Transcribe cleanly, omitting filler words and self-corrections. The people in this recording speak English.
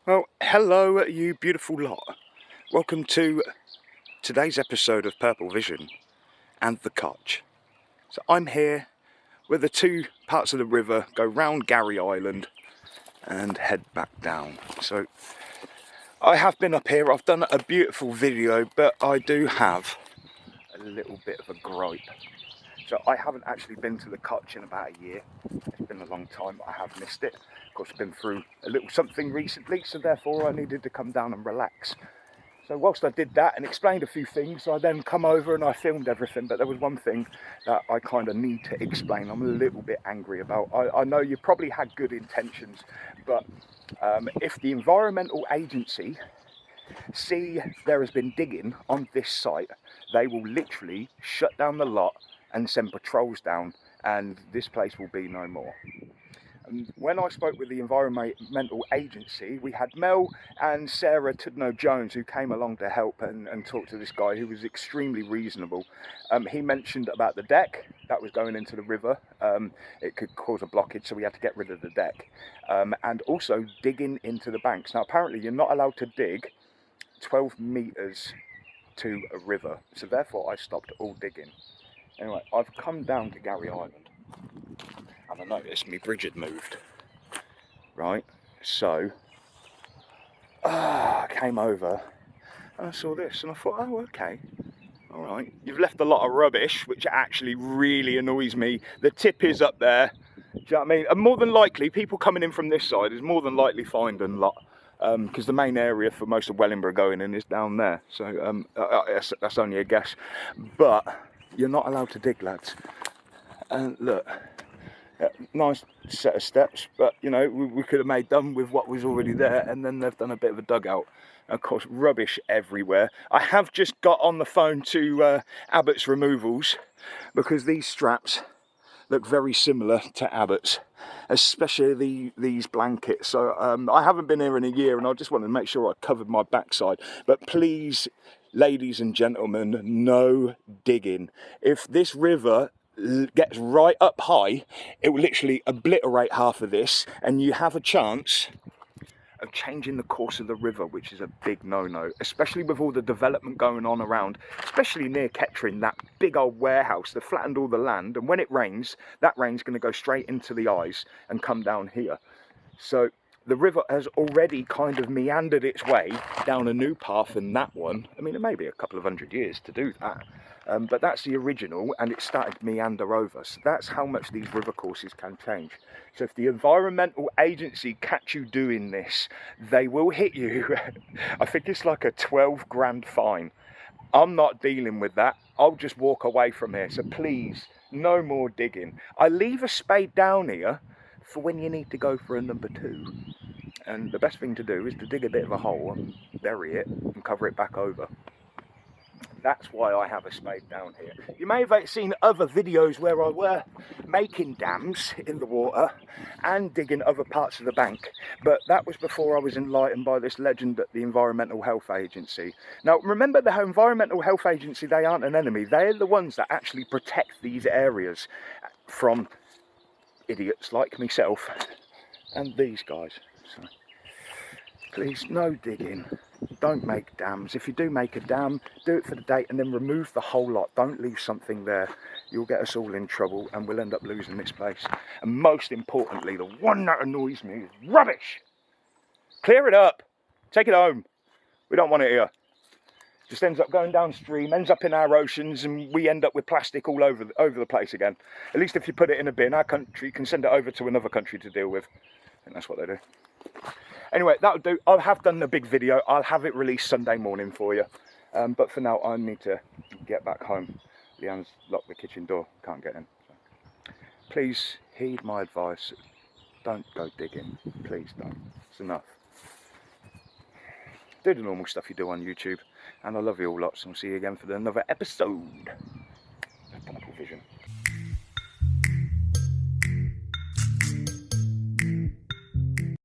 Well, hello you beautiful lot. Welcome to today's episode of Purple Vision and the Kotch. So I'm here where the two parts of the river go round Garry Island and head back down. So I have been up here, I've done a beautiful video, but I do have a little bit of a gripe. So I haven't actually been to the Kotch in about a year. It's been a long time, I have missed it. Of course, I've been through a little something recently, so therefore I needed to come down and relax. So whilst I did that and explained a few things, I then come over and I filmed everything, but there was one thing that I kind of need to explain. I'm a little bit angry about. I know you probably had good intentions, but if the environmental agency see there has been digging on this site, they will literally shut down the lot and send patrols down, and this place will be no more. And when I spoke with the environmental agency, we had Mel and Sarah Tudno-Jones who came along to help and talk to this guy who was extremely reasonable. He mentioned about the deck that was going into the river. It could cause a blockage, so we had to get rid of the deck. And also digging into the banks. Now apparently you're not allowed to dig 12 metres to a river, so therefore I stopped all digging. Anyway, I've come down to Garry Island and I noticed my bridge had moved, right? So I came over and I saw this and I thought, oh, okay, all right. You've left a lot of rubbish, which actually really annoys me. The tip is up there, do you know what I mean? And more than likely, people coming in from this side is more than likely finding a lot. Because the main area for most of Wellingborough going in is down there. So that's only a guess. But you're not allowed to dig, lads. And look, nice set of steps, but you know, we could have made them with what was already there, and then they've done a bit of a dugout. And of course, rubbish everywhere. I have just got on the phone to Abbott's Removals, because these straps look very similar to Abbott's, especially these blankets. So I haven't been here in a year and I just wanted to make sure I covered my backside. But please, ladies and gentlemen, no digging. If this river gets right up high, it will literally obliterate half of this, and you have a chance of changing the course of the river, which is a big no-no, especially with all the development going on around, especially near Kettering, that big old warehouse that flattened all the land, and when it rains, that rain's going to go straight into the eyes and come down here. So the river has already kind of meandered its way down a new path in that one. I mean, it may be a couple of 100 years to do that, but that's the original, and it started to meander over. So that's how much these river courses can change. So if the environmental agency catch you doing this, they will hit you. I think it's like a 12 grand fine. I'm not dealing with that. I'll just walk away from here. So please, no more digging. I leave a spade down here for when you need to go for a number 2. And the best thing to do is to dig a bit of a hole and bury it and cover it back over. That's why I have a spade down here. You may have seen other videos where I were making dams in the water and digging other parts of the bank, but that was before I was enlightened by this legend at the Environmental Health Agency. Now remember, the Environmental Health Agency, they aren't an enemy. They're the ones that actually protect these areas from idiots like myself and these guys. So please, no digging. Don't make dams. If you do make a dam, do it for the date and then remove the whole lot. Don't leave something there. You'll get us all in trouble and we'll end up losing this place. And most importantly, the one that annoys me is rubbish. Clear it up. Take it home. We don't want it here. Just ends up going downstream, ends up in our oceans, and we end up with plastic all over the place again. At least if you put it in a bin, our country can send it over to another country to deal with. And that's what they do. Anyway, that'll do. I have done a big video. I'll have it released Sunday morning for you. But for now, I need to get back home. Leanne's locked the kitchen door. Can't get in. So please heed my advice. Don't go digging. Please don't. It's enough. Do the normal stuff you do on YouTube. And I love you all lots. And I'll see you again for another episode.